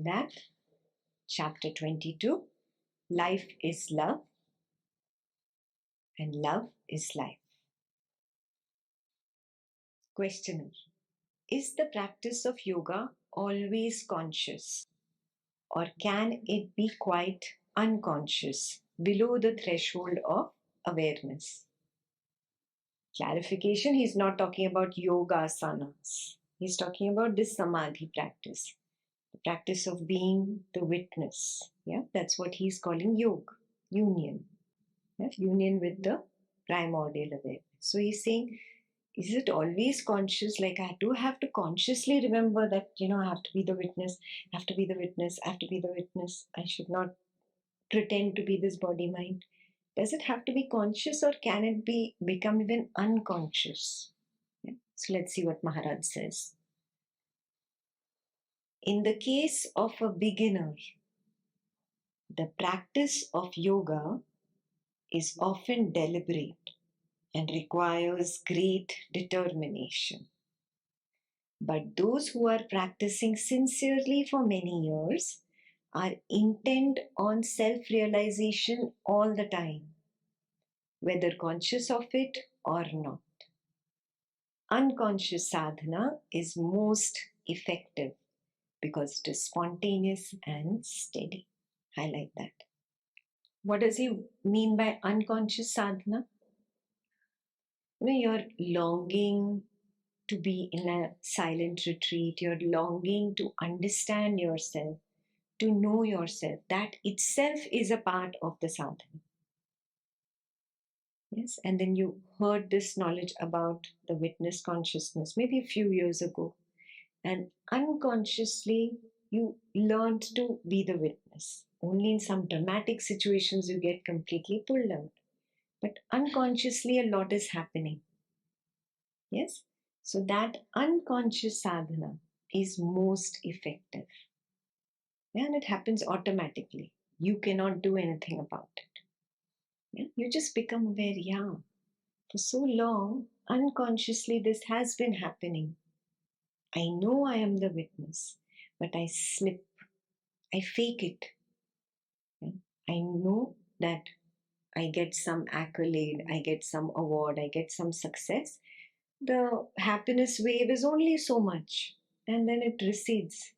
understand that. Chapter 22, Life is Love and Love is Life. Questioner: is the practice of yoga always conscious, or can it be quite unconscious, below the threshold of awareness? Clarification, he's not talking about yoga asanas. He's talking about this samadhi practice, the practice of being the witness. Yeah, that's what he's calling yoga, union. Yeah? Union with the primordial awareness. So he's saying, is it always conscious? Like I do have to consciously remember that, I have to be the witness, I have to be the witness, I have to be the witness. I should not pretend to be this body mind. Does it have to be conscious, or can it become even unconscious? Yeah. So let's see what Maharaj says. In the case of a beginner, the practice of yoga is often deliberate and requires great determination. But those who are practicing sincerely for many years are intent on self-realization all the time, whether conscious of it or not. Unconscious sadhana is most effective because it is spontaneous and steady. Highlight that. What does he mean by unconscious sadhana? You're longing to be in a silent retreat, you're longing to understand yourself, to know yourself. That itself is a part of the sadhana. Yes, and then you heard this knowledge about the witness consciousness maybe a few years ago, and unconsciously you learned to be the witness. Only in some dramatic situations you get completely pulled out, but unconsciously a lot is happening. Yes, so that unconscious sadhana is most effective, and it happens automatically. You cannot do anything about it. Yeah? You just become aware, yeah, for so long, unconsciously, this has been happening. I know I am the witness, but I slip, I fake it. Yeah? I know that I get some accolade, I get some award, I get some success. The happiness wave is only so much, and then it recedes.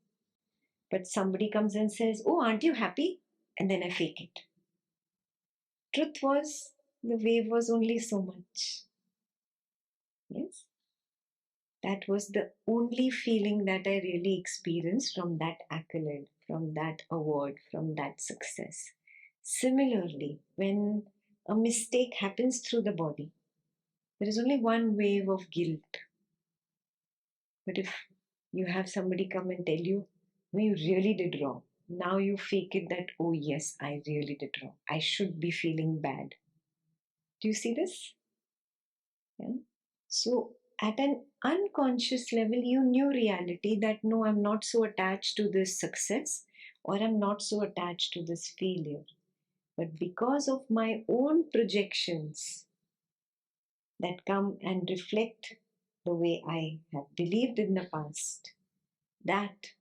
But somebody comes and says, "Oh, aren't you happy?" And then I fake it. Truth was, the wave was only so much. Yes? That was the only feeling that I really experienced from that accolade, from that award, from that success. Similarly, when a mistake happens through the body, there is only one wave of guilt. But if you have somebody come and tell you, no, you really did wrong. Now you fake it that, oh yes, I really did wrong. I should be feeling bad. Do you see this? Yeah. So at an unconscious level, you knew reality that no, I'm not so attached to this success, or I'm not so attached to this failure. But because of my own projections that come and reflect the way I have believed in the past, that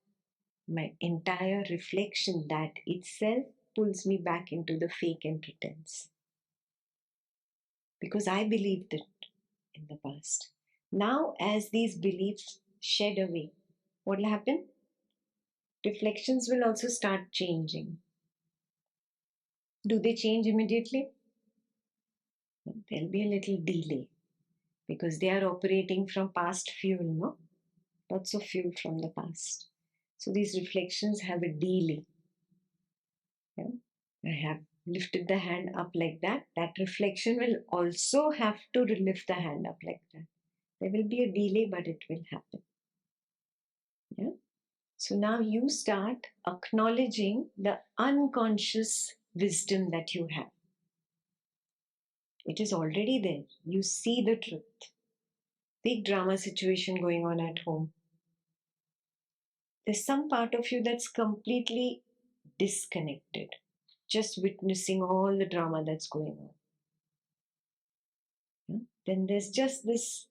my entire reflection, that itself pulls me back into the fake and pretense. Because I believed it in the past. Now, as these beliefs shed away, what will happen? Reflections will also start changing. Do they change immediately? There'll be a little delay because they are operating from past fuel, no? Lots of fuel from the past. So these reflections have a delay. Yeah? I have lifted the hand up like that. That reflection will also have to lift the hand up like that. There will be a delay, but it will happen. Yeah? So now you start acknowledging the unconscious wisdom that you have. It is already there. You see the truth. Big drama situation going on at home. There's some part of you that's completely disconnected, just witnessing all the drama that's going on. Yeah? Then there's just this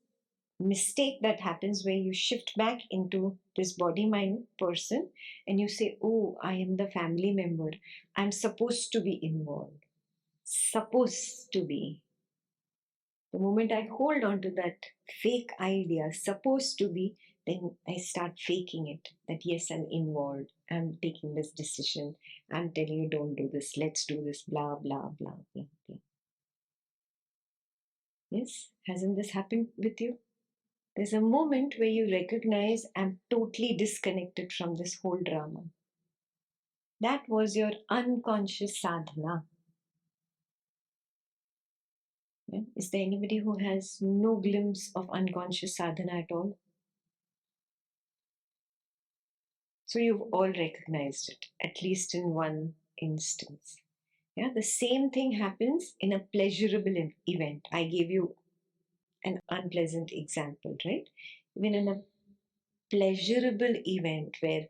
mistake that happens where you shift back into this body mind person and you say, oh, I am the family member. I'm supposed to be involved. Supposed to be. The moment I hold on to that fake idea, supposed to be, then I start faking it. That yes, I'm involved. I'm taking this decision. I'm telling you, don't do this. Let's do this. Blah, blah, blah, blah, blah. Yes? Hasn't this happened with you? There's a moment where you recognize I'm totally disconnected from this whole drama. That was your unconscious sadhana. Yeah? Is there anybody who has no glimpse of unconscious sadhana at all? So you've all recognized it, at least in one instance. Yeah, the same thing happens in a pleasurable event. I gave you an unpleasant example, right? Even in a pleasurable event where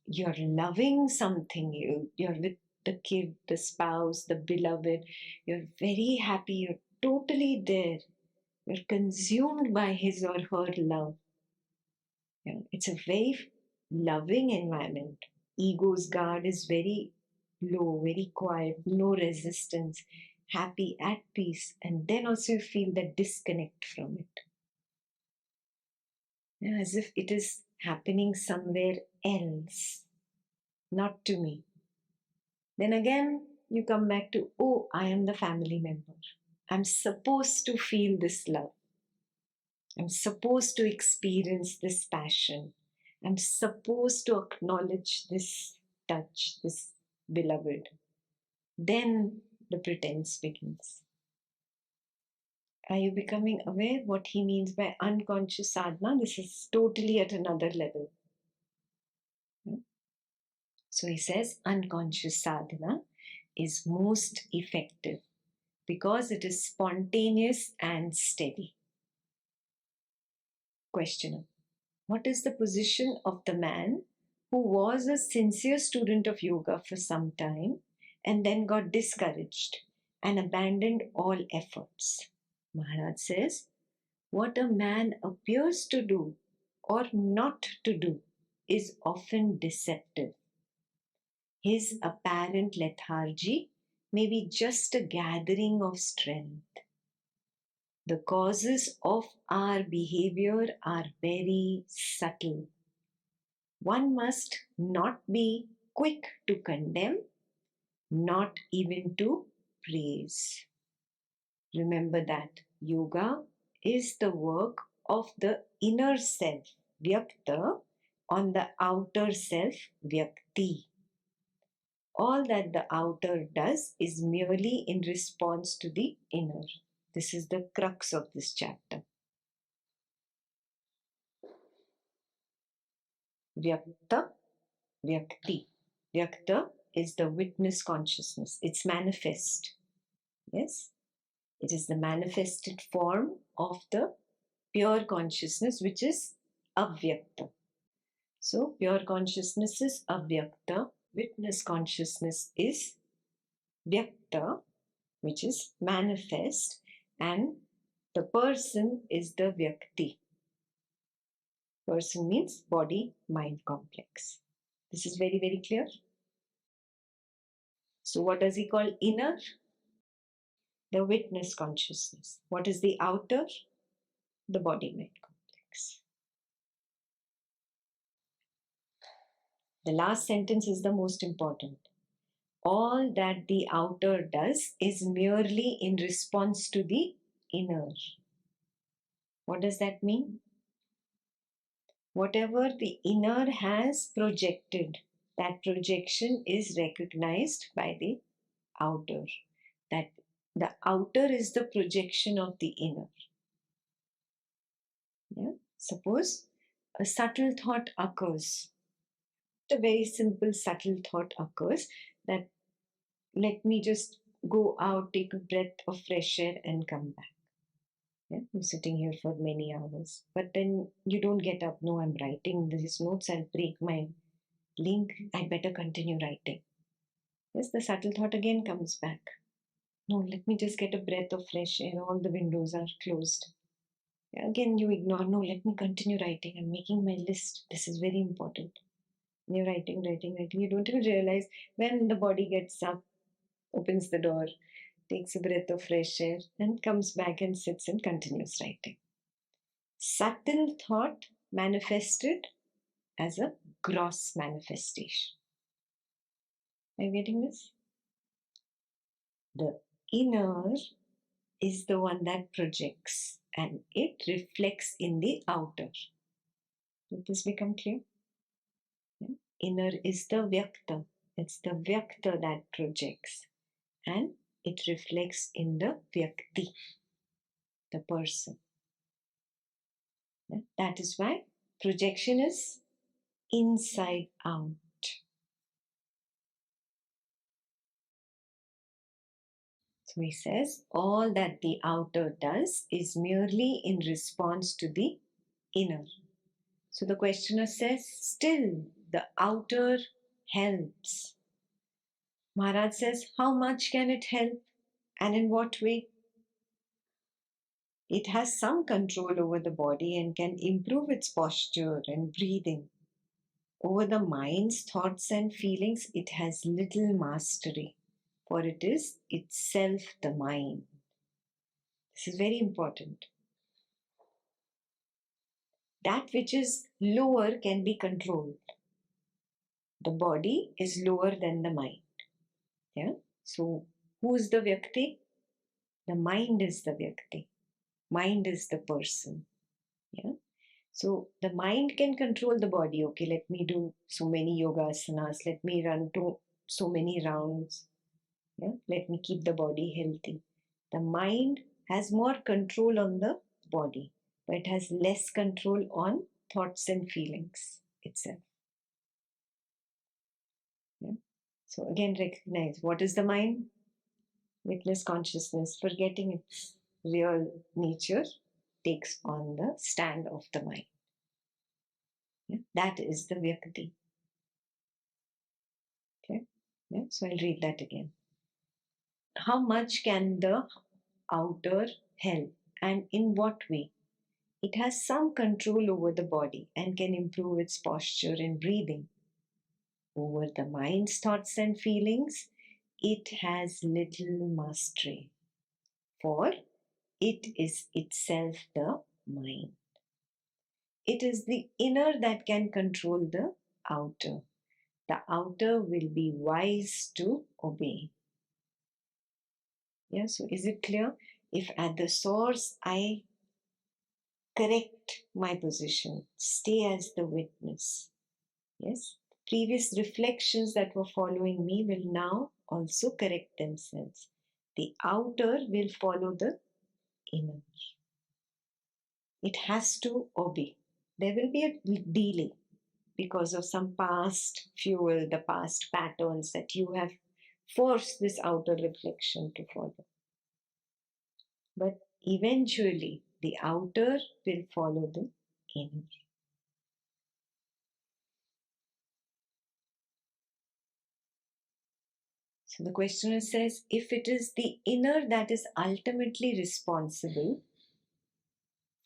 you're loving something, you're with the kid, the spouse, the beloved, you're very happy, you're totally there, you're consumed by his or her love. Yeah, it's a very loving environment. Ego's guard is very low, very quiet, no resistance, happy, at peace, and then also you feel that disconnect from it. Yeah, as if it is happening somewhere else, not to me. Then again, you come back to, oh, I am the family member. I'm supposed to feel this love. I'm supposed to experience this passion. I'm supposed to acknowledge this touch, this beloved. Then the pretense begins. Are you becoming aware what he means by unconscious sadhana? This is totally at another level. So he says unconscious sadhana is most effective because it is spontaneous and steady. Questioner: what is the position of the man who was a sincere student of yoga for some time and then got discouraged and abandoned all efforts? Maharaj says, what a man appears to do or not to do is often deceptive. His apparent lethargy may be just a gathering of strength. The causes of our behavior are very subtle. One must not be quick to condemn, not even to praise. Remember that yoga is the work of the inner self, Vyakta, on the outer self, Vyakti. All that the outer does is merely in response to the inner. This is the crux of this chapter. Vyakta, Vyakti. Vyakta is the witness consciousness. It's manifest. Yes? It is the manifested form of the pure consciousness, which is avyakta. So, pure consciousness is avyakta, witness consciousness is vyakta, which is manifest, and the person is the vyakti. Person means body mind complex. This is very, very clear. So, what does he call inner? The witness consciousness. What is the outer? The body mind complex. The last sentence is the most important. All that the outer does is merely in response to the inner. What does that mean? Whatever the inner has projected, that projection is recognized by the outer. That the outer is the projection of the inner. Yeah? Suppose a subtle thought occurs. A very simple, subtle thought occurs that let me just go out, take a breath of fresh air, and come back. Yeah? You're sitting here for many hours, but then you don't get up. No, I'm writing these notes, I'll break my link. I better continue writing. Yes, the subtle thought again comes back. No, let me just get a breath of fresh air. All the windows are closed. Again, you ignore. No, let me continue writing. I'm making my list. This is very important. And you're writing, writing, writing. You don't even realize when the body gets up, opens the door, takes a breath of fresh air, and comes back and sits and continues writing. Subtle thought manifested as a gross manifestation. Are you getting this? The inner is the one that projects and it reflects in the outer. Did this become clear? Yeah. Inner is the Vyakta. It's the Vyakta that projects and it reflects in the Vyakti, the person. Yeah. That is why projection is inside out. So he says, all that the outer does is merely in response to the inner. So the questioner says, still the outer helps. Maharaj says, how much can it help and in what way? It has some control over the body and can improve its posture and breathing. Over the mind's thoughts and feelings, it has little mastery, for it is itself the mind. This is very important. That which is lower can be controlled. The body is lower than the mind. Yeah. So, who is the Vyakti? The mind is the Vyakti. Mind is the person. Yeah. So the mind can control the body. Okay, let me do so many yoga asanas. Let me run to so many rounds. Yeah. Let me keep the body healthy. The mind has more control on the body, but it has less control on thoughts and feelings itself. Yeah. So again, recognize what is the mind? Witness consciousness, forgetting its real nature, takes on the stand of the mind. Yeah? That is the Vyakti. Okay? Yeah? So I'll read that again. How much can the outer help and in what way? It has some control over the body and can improve its posture and breathing. Over the mind's thoughts and feelings, it has little mastery, for it is itself the mind. It is the inner that can control the outer. The outer will be wise to obey. Yeah, so is it clear? If at the source I correct my position, stay as the witness. Yes, previous reflections that were following me will now also correct themselves. The outer will follow the inner. It has to obey. There will be a delay because of some past fuel, the past patterns that you have forced this outer reflection to follow. But eventually, the outer will follow the inner. So the questioner says, if it is the inner that is ultimately responsible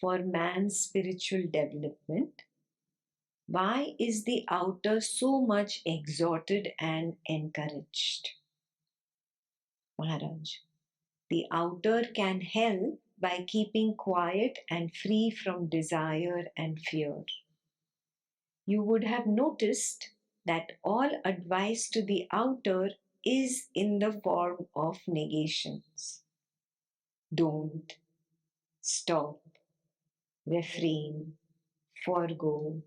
for man's spiritual development, why is the outer so much exhorted and encouraged? Maharaj, the outer can help by keeping quiet and free from desire and fear. You would have noticed that all advice to the outer is in the form of negations. Don't, stop, refrain, forego,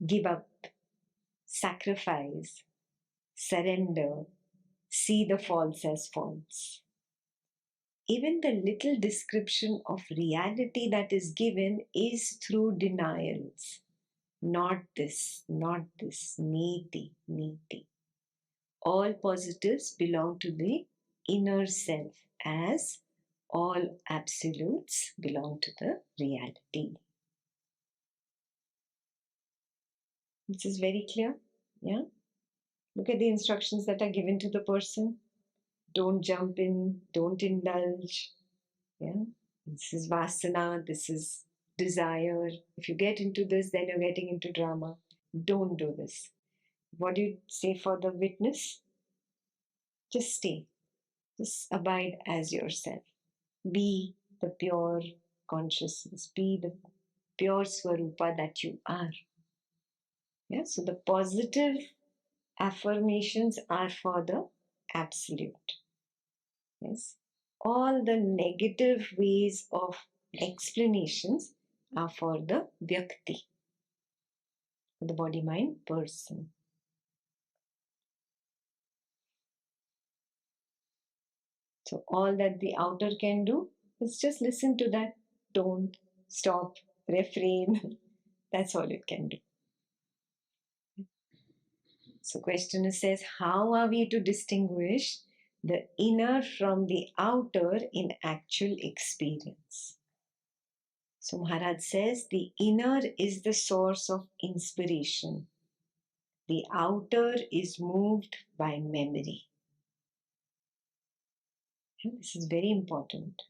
give up, sacrifice, surrender, see the false as false. Even the little description of reality that is given is through denials. Not this, niti, niti. All positives belong to the inner self, as all absolutes belong to the reality. This is very clear. Yeah. Look at the instructions that are given to the person. Don't jump in, don't indulge. Yeah. This is vasana, this is desire. If you get into this, then you're getting into drama. Don't do this. What do you say for the witness? Just stay. Just abide as yourself. Be the pure consciousness. Be the pure Swarupa that you are. Yeah. So the positive affirmations are for the absolute. Yes. All the negative ways of explanations are for the Vyakti, the body mind person. So all that the outer can do is just listen to that. Don't stop, refrain. That's all it can do. So questioner says, how are we to distinguish the inner from the outer in actual experience? So Maharaj says, the inner is the source of inspiration. The outer is moved by memory. And this is very important.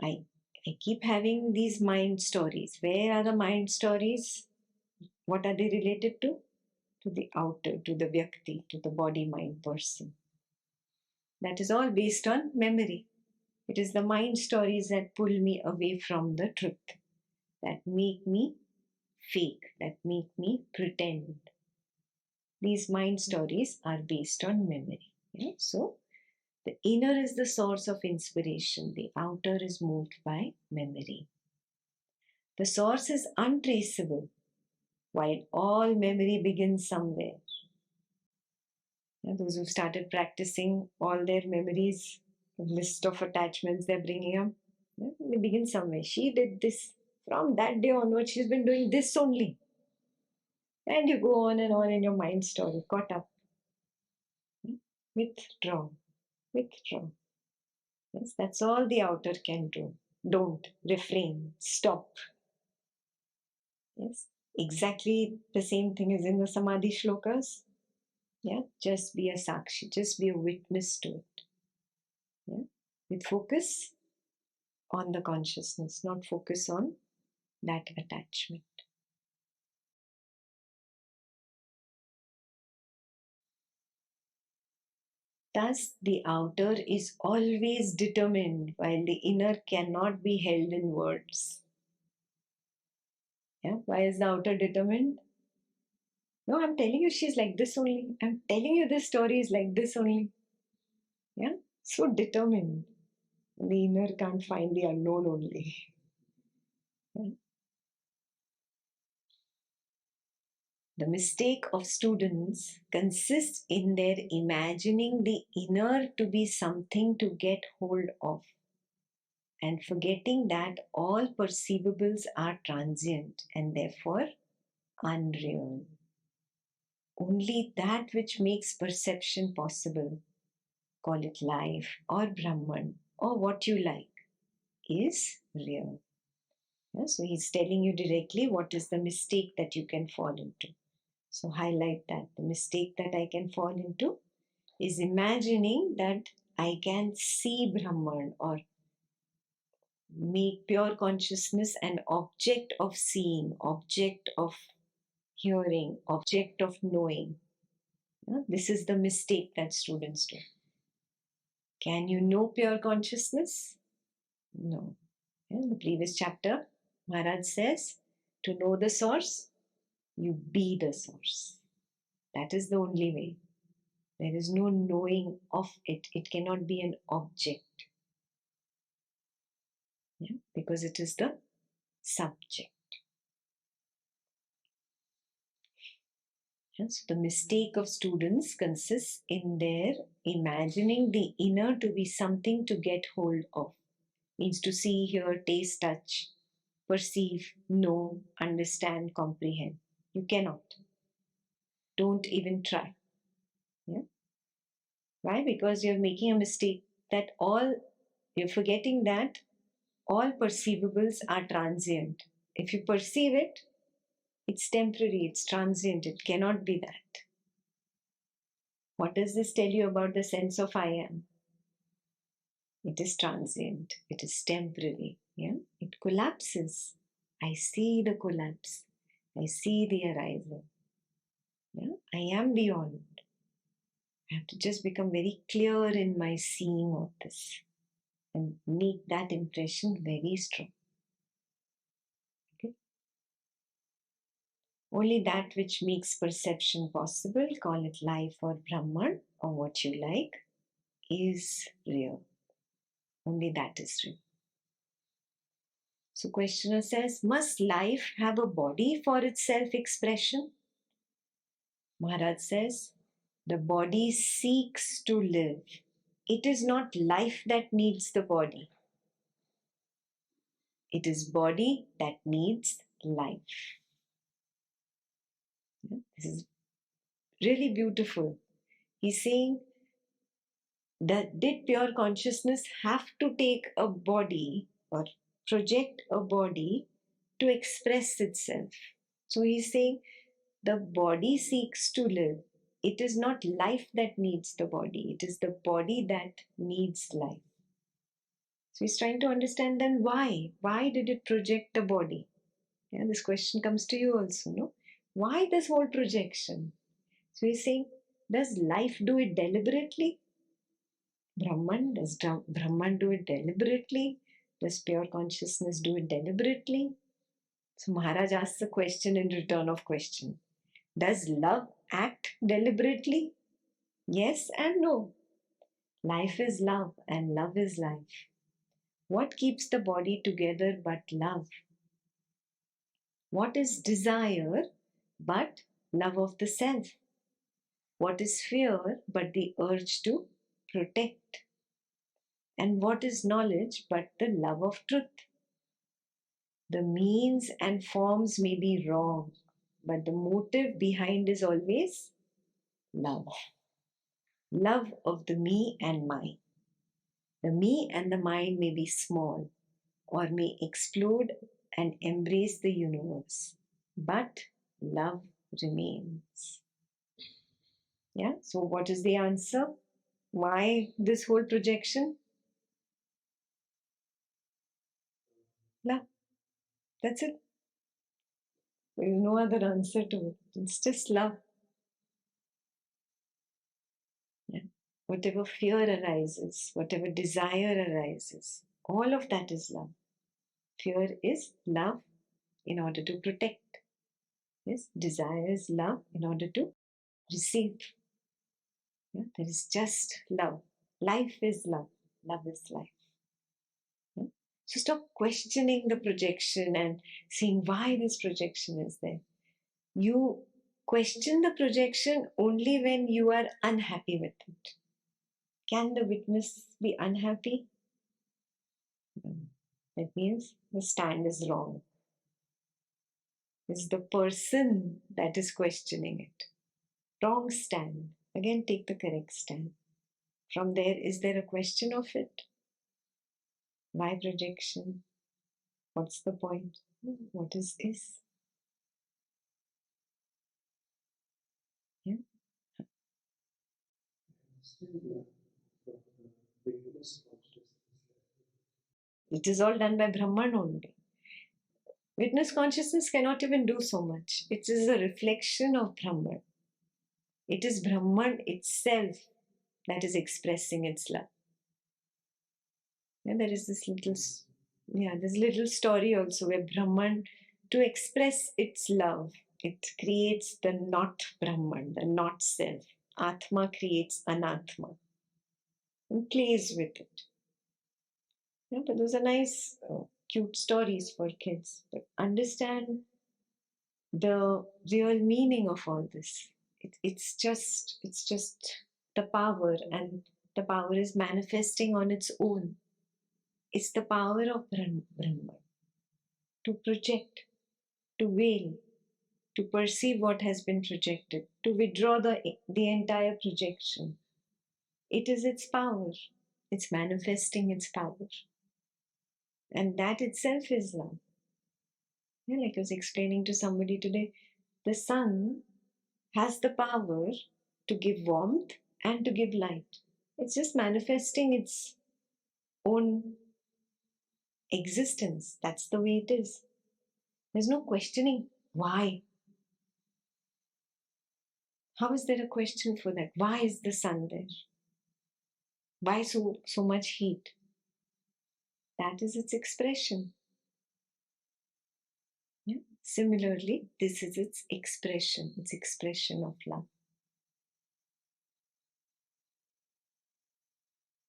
I keep having these mind stories. Where are the mind stories? What are they related to? To the outer, to the Vyakti, to the body mind person. That is all based on memory. It is the mind stories that pull me away from the truth, that make me fake, that make me pretend. These mind stories are based on memory. Yeah? So, the inner is the source of inspiration, the outer is moved by memory. The source is untraceable, while all memory begins somewhere. Yeah, those who started practicing, all their memories, a list of attachments they're bringing up, yeah, they begin somewhere. She did this. From that day onward, she's been doing this only. And you go on and on in your mind story, caught up. Withdraw, withdraw. Yes, that's all the outer can do. Don't, refrain, stop. Yes, exactly the same thing is in the Samadhi shlokas. Yeah, just be a sakshi, just be a witness to it. Yeah, with focus on the consciousness, not focus on that attachment. Thus, the outer is always determined, while the inner cannot be held in words. Yeah, why is the outer determined? No, I'm telling you, she's like this only. I'm telling you, this story is like this only. Yeah, so determined. The inner can't find the unknown only. Yeah. The mistake of students consists in their imagining the inner to be something to get hold of and forgetting that all perceivables are transient and therefore unreal. Only that which makes perception possible, call it life or Brahman or what you like, is real. Yeah, so he's telling you directly what is the mistake that you can fall into. So highlight that. The mistake that I can fall into is imagining that I can see Brahman or make pure consciousness an object of seeing, object of hearing, object of knowing. Yeah, this is the mistake that students do. Can you know pure consciousness? No. In the previous chapter, Maharaj says, to know the source, you be the source. That is the only way. There is no knowing of it. It cannot be an object. Yeah? Because it is the subject. Yeah? So the mistake of students consists in their imagining the inner to be something to get hold of. Means to see, hear, taste, touch, perceive, know, understand, comprehend. You cannot. Don't even try. Yeah? Why? Because you're making a mistake that you're forgetting that all perceivables are transient. If you perceive it, it's temporary, it's transient, it cannot be that. What does this tell you about the sense of I am? It is transient, it is temporary. Yeah? It collapses. I see the collapse. I see the arising. Yeah? I am beyond. I have to just become very clear in my seeing of this and make that impression very strong. Okay? Only that which makes perception possible, call it life or Brahman or what you like, is real. Only that is real. So questioner says, must life have a body for its self-expression? Maharaj says, the body seeks to live. It is not life that needs the body. It is body that needs life. This is really beautiful. He's saying that did pure consciousness have to take a body or project a body to express itself? So he's saying the body seeks to live. It is not life that needs the body. It is the body that needs life. So he's trying to understand then why. Why did it project the body? Yeah, this question comes to you also, no? Why this whole projection? So he's saying, does life do it deliberately? Does Brahman do it deliberately? Does pure consciousness do it deliberately? So Maharaj asks a question in return of question. Does love act deliberately? Yes and no. Life is love and love is life. What keeps the body together but love? What is desire but love of the self? What is fear but the urge to protect? And what is knowledge but the love of truth? The means and forms may be wrong, but the motive behind is always love. Love of the me and mine. The me and the mine may be small or may explode and embrace the universe, but love remains. Yeah, so what is the answer? Why this whole projection? Love. That's it. There is no other answer to it. It's just love. Yeah. Whatever fear arises, whatever desire arises, all of that is love. Fear is love in order to protect. Yes, desire is love in order to receive. Yeah, there is just love. Life is love. Love is life. Yeah? So stop questioning the projection and seeing why this projection is there. You question the projection only when you are unhappy with it. Can the witness be unhappy? No. That means the stand is wrong. It's the person that is questioning it. Wrong stand. Again, take the correct stand. From there, is there a question of it? Why projection? What's the point? What is this? Yeah. It is all done by Brahman only. Witness consciousness cannot even do so much. It is a reflection of Brahman. It is Brahman itself that is expressing its love. And there is this little story also where Brahman, to express its love, it creates the not Brahman, the not self. Atma creates Anatma and plays with it. Yeah, but those are nice, cute stories for kids. But understand the real meaning of all this. It's just the power, and the power is manifesting on its own. It's the power of Brahman to project, to veil, to perceive what has been projected, to withdraw the entire projection. It is its power. It's manifesting its power. And that itself is love. Yeah, like I was explaining to somebody today, the sun has the power to give warmth and to give light. It's just manifesting its own existence. That's the way it is. There's no questioning why. How is there a question for that? Why is the sun there? Why so much heat? That is its expression. Yeah? Similarly, this is its expression of love.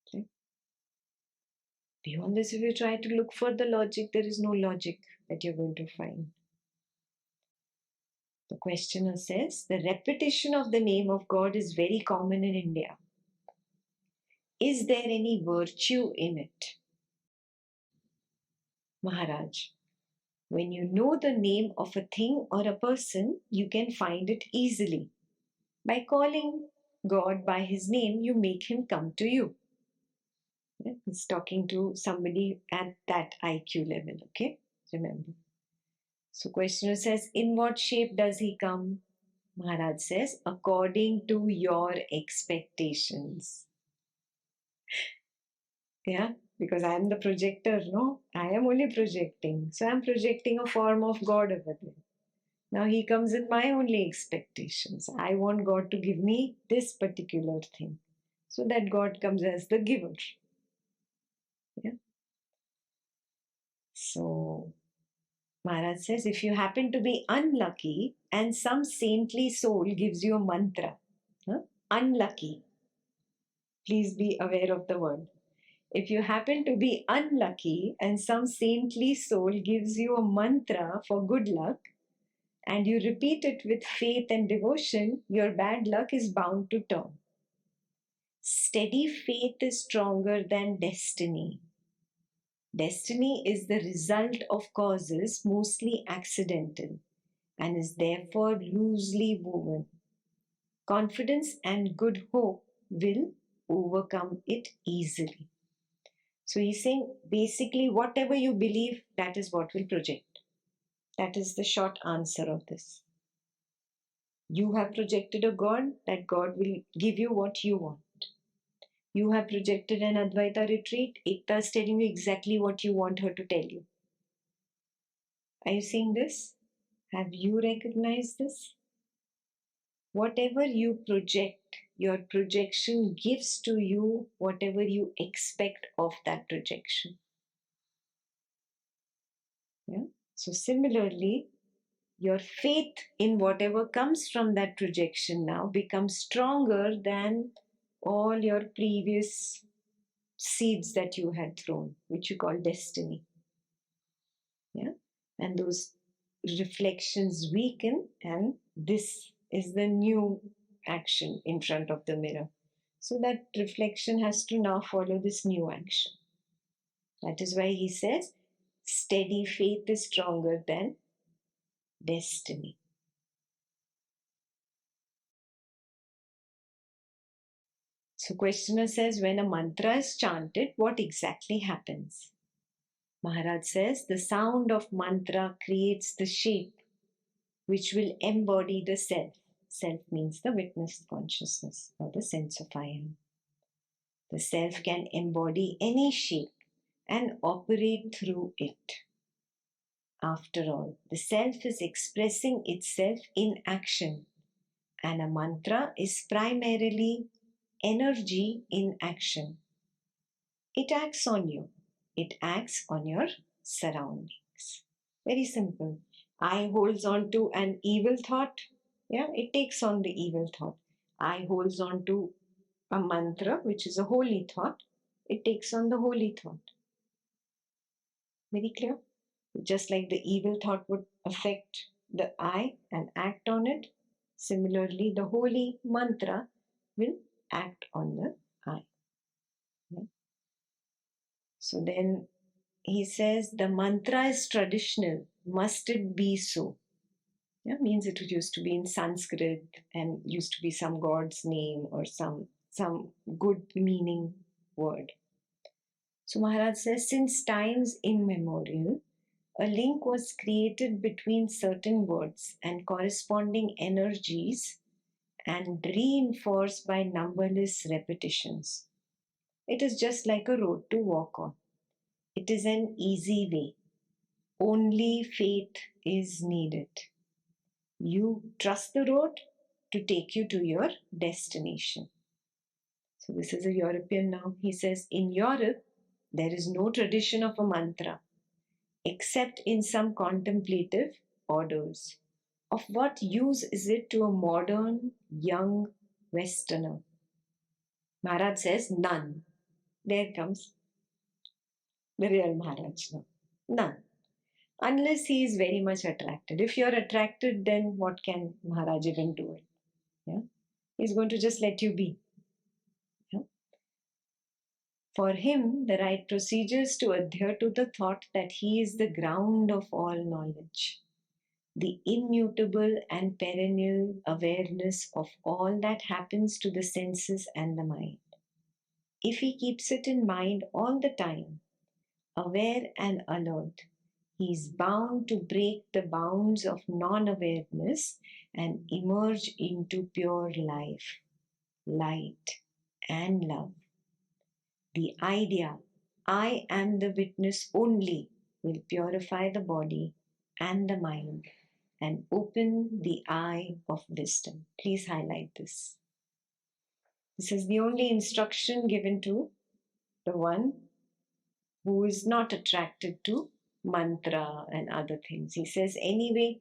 Okay? Beyond this, if you try to look for the logic, there is no logic that you're going to find. The questioner says the repetition of the name of God is very common in India. Is there any virtue in it? Maharaj, when you know the name of a thing or a person, you can find it easily. By calling God by his name, you make him come to you. Yeah, he's talking to somebody at that IQ level, okay? Remember. So questioner says, in what shape does he come? Maharaj says, according to your expectations. Yeah, because I am the projector, no? I am only projecting. So I'm projecting a form of God over there. Now he comes in my only expectations. I want God to give me this particular thing. So that God comes as the giver. Yeah. So Maharaj says, if you happen to be unlucky and some saintly soul gives you a mantra, huh? Unlucky, please be aware of the word. If you happen to be unlucky and some saintly soul gives you a mantra for good luck and you repeat it with faith and devotion, your bad luck is bound to turn. Steady faith is stronger than destiny. Destiny is the result of causes mostly accidental and is therefore loosely woven. Confidence and good hope will overcome it easily. So he's saying basically, whatever you believe, that is what will project. That is the short answer of this. You have projected a God, that God will give you what you want. You have projected an Advaita retreat, Ekta is telling you exactly what you want her to tell you. Are you seeing this? Have you recognized this? Whatever you project, your projection gives to you whatever you expect of that projection. Yeah? So, similarly, your faith in whatever comes from that projection now becomes stronger than all your previous seeds that you had thrown, which you call destiny. Yeah? And those reflections weaken, and this is the new action in front of the mirror. So that reflection has to now follow this new action. That is why he says, steady faith is stronger than destiny. So questioner says, when a mantra is chanted, what exactly happens? Maharaj says, the sound of mantra creates the shape which will embody the self. Self means the witnessed consciousness or the sense of I am. The self can embody any shape and operate through it. After all, the self is expressing itself in action, and a mantra is primarily energy in action. It acts on you, it acts on your surroundings. Very simple. I holds on to an evil thought, yeah, it takes on the evil thought. I holds on to a mantra, which is a holy thought, it takes on the holy thought. Very clear? Just like the evil thought would affect the I and act on it, similarly, the holy mantra will act on the I. Yeah. So then he says the mantra is traditional. Must it be so? Yeah, means it used to be in Sanskrit and used to be some god's name or some good meaning word. So Maharaj says, since times immemorial, a link was created between certain words and corresponding energies and reinforced by numberless repetitions. It is just like a road to walk on. It is an easy way. Only faith is needed. You trust the road to take you to your destination. So, this is a European now. He says, in Europe, there is no tradition of a mantra except in some contemplative orders. Of what use is it to a modern, young Westerner? Maharaj says, none. There comes the real Maharaj now. None. Unless he is very much attracted. If you're attracted, then what can Maharaj even do it? Yeah? He's going to just let you be. Yeah? For him, the right procedure is to adhere to the thought that he is the ground of all knowledge, the immutable and perennial awareness of all that happens to the senses and the mind. If he keeps it in mind all the time, aware and alert, he is bound to break the bounds of non awareness and emerge into pure life, light, and love. The idea, I am the witness only, will purify the body and the mind and open the eye of wisdom. Please highlight this. This is the only instruction given to the one who is not attracted to mantra and other things. He says, anyway,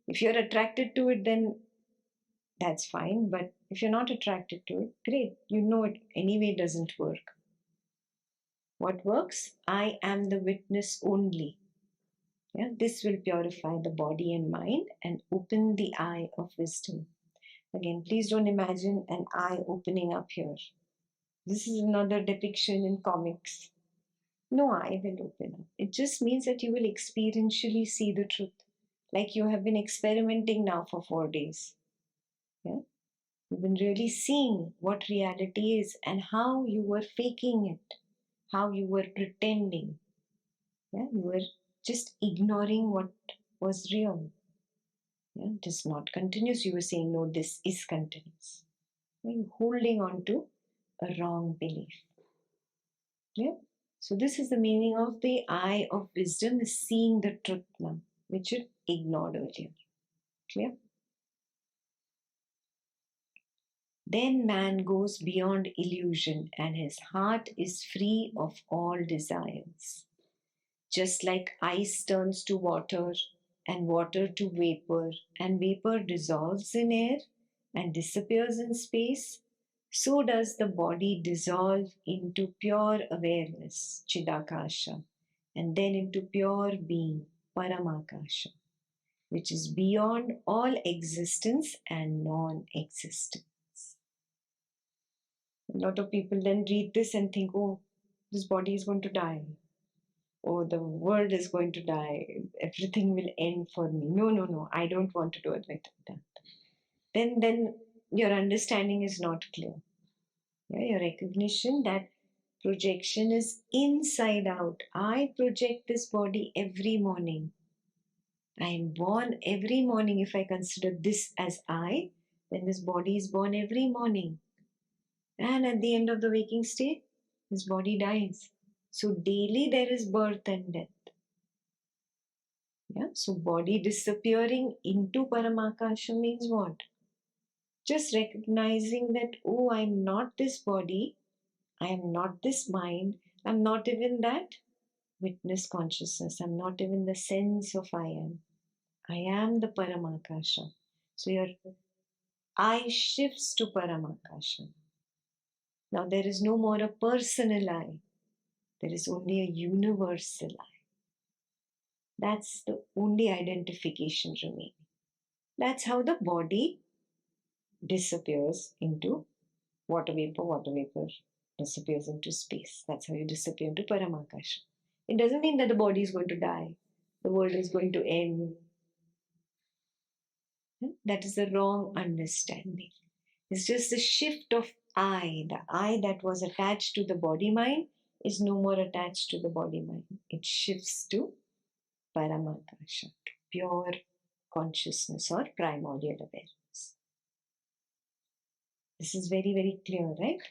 if you're attracted to it, then that's fine. But if you're not attracted to it, great. You know it anyway doesn't work. What works? I am the witness only. Yeah, this will purify the body and mind and open the eye of wisdom. Again, please don't imagine an eye opening up here. This is another depiction in comics. No eye will open up. It just means that you will experientially see the truth. Like you have been experimenting now for 4 days. Yeah? You've been really seeing what reality is and how you were faking it, how you were pretending. Yeah? You were just ignoring what was real. Yeah? It is not continuous. You were saying, no, this is continuous. You're holding on to a wrong belief. Yeah? So this is the meaning of the eye of wisdom, is seeing the truth now, which you ignored earlier. Clear? Then man goes beyond illusion and his heart is free of all desires. Just like ice turns to water and water to vapor and vapor dissolves in air and disappears in space, so does the body dissolve into pure awareness, Chidakasha, and then into pure being, Paramakasha, which is beyond all existence and non-existence. A lot of people then read this and think, oh, this body is going to die. Oh, the world is going to die. Everything will end for me. No, no, no. I don't want to do it like that. Then your understanding is not clear. Yeah, your recognition that projection is inside out. I project this body every morning. I am born every morning. If I consider this as I, then this body is born every morning. And at the end of the waking state, this body dies. So daily there is birth and death. Yeah? So body disappearing into Paramakasha means what? Just recognizing that, oh, I'm not this body, I am not this mind, I'm not even that witness consciousness, I'm not even the sense of I am the Paramakasha. So your I shifts to Paramakasha. Now there is no more a personal I, there is only a universal I. That's the only identification remaining. That's how the body disappears into water vapor disappears into space. That's how you disappear into Paramakasha. It doesn't mean that the body is going to die, the world is going to end. That is the wrong understanding. It's just the shift of I. The I that was attached to the body mind is no more attached to the body mind. It shifts to Paramakasha, to pure consciousness or primordial awareness. This is very, very clear, right?